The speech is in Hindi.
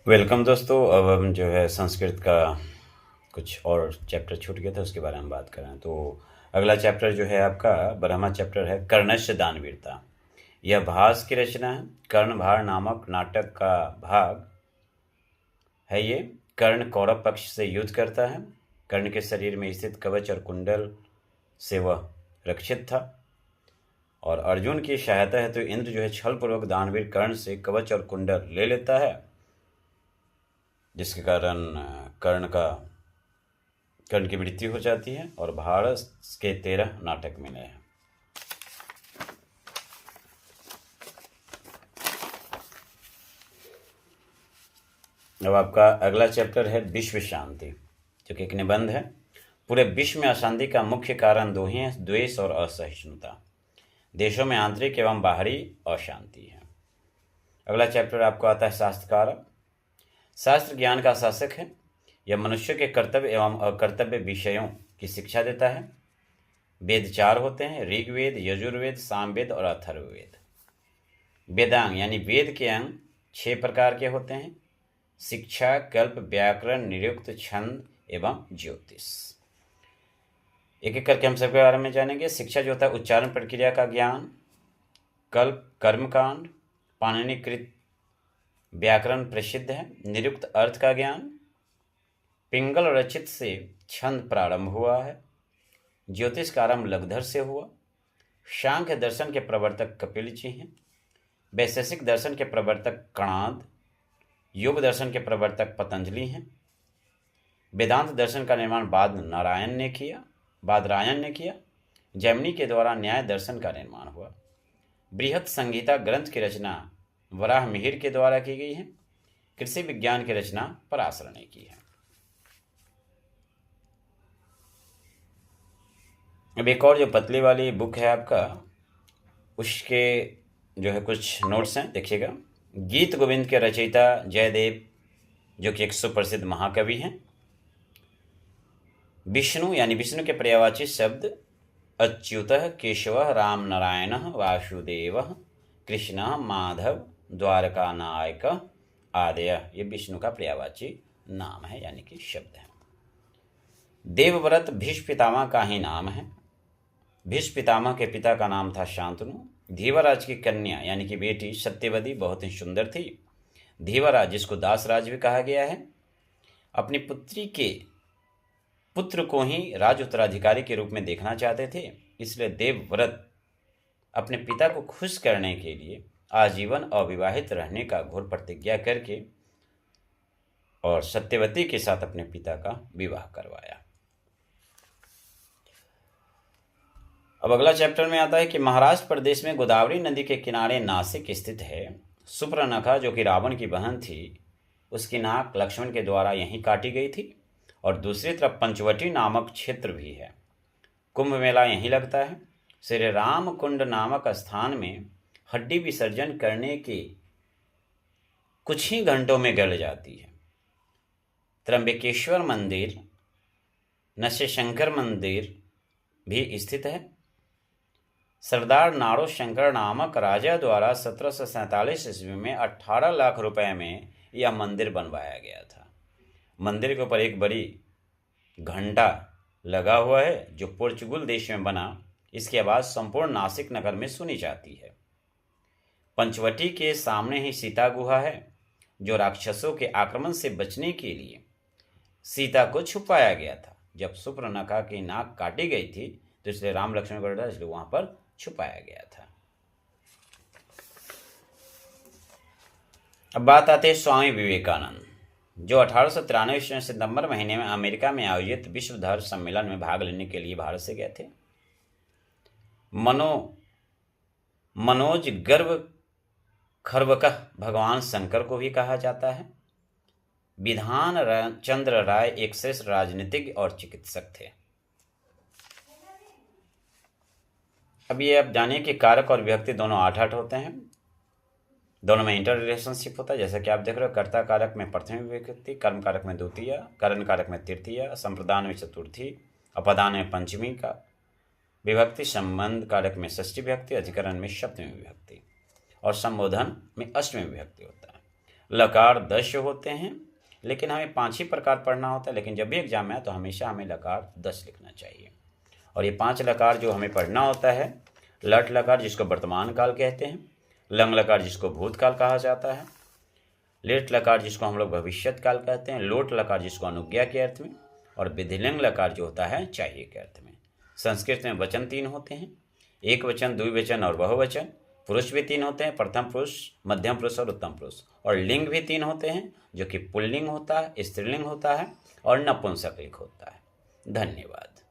वेलकम दोस्तों। अब हम जो है संस्कृत का कुछ और चैप्टर छूट गया था, उसके बारे में बात करें तो अगला चैप्टर जो है आपका ब्रह्मा चैप्टर है कर्णस्य दानवीरता। यह भास की रचना है। कर्णभार नामक नाटक का भाग है ये। कर्ण कौरव पक्ष से युद्ध करता है। कर्ण के शरीर में स्थित कवच और कुंडल से वह रक्षित था और अर्जुन की सहायता है तो इंद्र जो है छल पूर्वक दानवीर कर्ण से कवच और कुंडल ले लेता है, जिसके कारण कर्ण की मृत्यु हो जाती है और भारत के 13 नाटक मिले हैं। अब आपका अगला चैप्टर है विश्व शांति, जो कि एक निबंध है। पूरे विश्व में अशांति का मुख्य कारण दो ही हैं, द्वेष और असहिष्णुता। देशों में आंतरिक एवं बाहरी अशांति है। अगला चैप्टर आपको आता है शास्त्रकार। शास्त्र ज्ञान का शासक है। यह मनुष्य के कर्तव्य एवं अकर्तव्य विषयों की शिक्षा देता है। वेद 4 होते हैं, ऋग्वेद, यजुर्वेद, सामवेद और अथर्ववेद। वेदांग यानी वेद के अंग 6 प्रकार के होते हैं: शिक्षा, कल्प, व्याकरण, निरुक्त, छंद एवं ज्योतिष। एक एक करके हम सबके बारे में जानेंगे। शिक्षा जो होता है उच्चारण प्रक्रिया का ज्ञान, कल्प कर्मकांड, पाणिनिकृत व्याकरण प्रसिद्ध है, निरुक्त अर्थ का ज्ञान, पिंगल रचित से छंद प्रारंभ हुआ है, ज्योतिष का आरंभ लघुधर से हुआ, सांख्य दर्शन के प्रवर्तक कपिल जी हैं, वैशेषिक दर्शन के प्रवर्तक कणाद, योग दर्शन के प्रवर्तक पतंजलि हैं, वेदांत दर्शन का निर्माण बादरायण ने किया, जैमिनी के द्वारा न्याय दर्शन का निर्माण हुआ, बृहत संहिता ग्रंथ की रचना वराह मिहिर के द्वारा की गई है, कृषि विज्ञान की रचना पराशर ने की है। अब एक और जो पतली वाली बुक है आपका, उसके जो है कुछ नोट्स हैं, देखिएगा। गीत गोविंद के रचयिता जयदेव, जो कि एक सुप्रसिद्ध महाकवि हैं। विष्णु यानी विष्णु के पर्यायवाची शब्द अच्युतः, केशवः, राम नारायणः, वासुदेवः, कृष्णः, माधव, द्वारका नायक आदय, ये विष्णु का पर्यायवाची नाम है यानी कि शब्द है। देवव्रत भीष्म पितामह का ही नाम है। भीष्म पितामह के पिता का नाम था शांतनु। धीवराज की कन्या यानी कि बेटी सत्यवती बहुत ही सुंदर थी। धीवराज, जिसको दासराज भी कहा गया है, अपनी पुत्री के पुत्र को ही राज उत्तराधिकारी के रूप में देखना चाहते थे। इसलिए देवव्रत अपने पिता को खुश करने के लिए आजीवन अविवाहित रहने का घोर प्रतिज्ञा करके और सत्यवती के साथ अपने पिता का विवाह करवाया। अब अगला चैप्टर में आता है कि महाराष्ट्र प्रदेश में गोदावरी नदी के किनारे नासिक स्थित है सुपर्णखा, जो कि रावण की बहन थी। उसकी नाक लक्ष्मण के द्वारा यहीं काटी गई थी। और दूसरी तरफ पंचवटी नामक क्षेत्र भी है। कुंभ मेला यहीं लगता है। श्री राम कुंड नामक स्थान में हड्डी विसर्जन करने के कुछ ही घंटों में गल जाती है। त्र्यंबकेश्वर मंदिर, नशशंकर मंदिर भी स्थित है। सरदार नारो शंकर नामक राजा द्वारा 1747 ईस्वी में 18 लाख रुपए में यह मंदिर बनवाया गया था। मंदिर के ऊपर एक बड़ी घंटा लगा हुआ है जो पोर्चुगल देश में बना। इसकी आवाज़ संपूर्ण नासिक नगर में सुनी जाती है। पंचवटी के सामने ही सीता गुहा है, जो राक्षसों के आक्रमण से बचने के लिए सीता को छुपाया गया था। जब सुपर्णखा की नाक काटी गई थी तो इसलिए राम लक्ष्मण को डरा, इसलिए वहां पर छुपाया गया था। अब बात आती है स्वामी विवेकानंद, जो 1893 ईस्वी सितंबर महीने में अमेरिका में आयोजित विश्व धर्म सम्मेलन में भाग लेने के लिए भारत से गए थे। मनोज गर्व खरवकह भगवान शंकर को भी कहा जाता है। विधान चंद्र राय एक श्रेष्ठ राजनीतिज्ञ और चिकित्सक थे। अब ये आप जानिए कि कारक और विभक्ति दोनों 8-8 होते हैं। दोनों में इंटर रिलेशनशिप होता है, जैसा कि आप देख रहे हो। कर्ता कारक में प्रथम विभक्ति, कर्म कारक में द्वितीय, करण कारक में तृतीय, संप्रदान में चतुर्थी, अपदान में पंचमी का विभक्ति, संबंध कारक में षष्ठी विभक्ति, अधिकरण में सप्तमी विभक्ति और संबोधन में अष्टमी विभक्ति होता है। लकार 10 होते हैं, लेकिन हमें 5 ही प्रकार पढ़ना होता है। लेकिन जब भी एग्जाम में आए तो हमेशा हमें लकार 10 लिखना चाहिए। और ये 5 लकार जो हमें पढ़ना होता है, लट लकार जिसको वर्तमान काल कहते हैं, लंग लकार जिसको भूतकाल कहा जाता है, लेट लकार जिसको हम लोग भविष्यत काल कहते हैं, लोट लकार जिसको अनुज्ञा के अर्थ में, और विधिलिंग लकार जो होता है चाहिए के अर्थ में। संस्कृत में वचन 3 होते हैं, एक वचन, द्विवचन और बहुवचन। पुरुष भी 3 होते हैं, प्रथम पुरुष, मध्यम पुरुष और उत्तम पुरुष। और लिंग भी 3 होते हैं, जो कि पुल्लिंग होता है, स्त्रीलिंग होता है और नपुंसकलिंग होता है। धन्यवाद।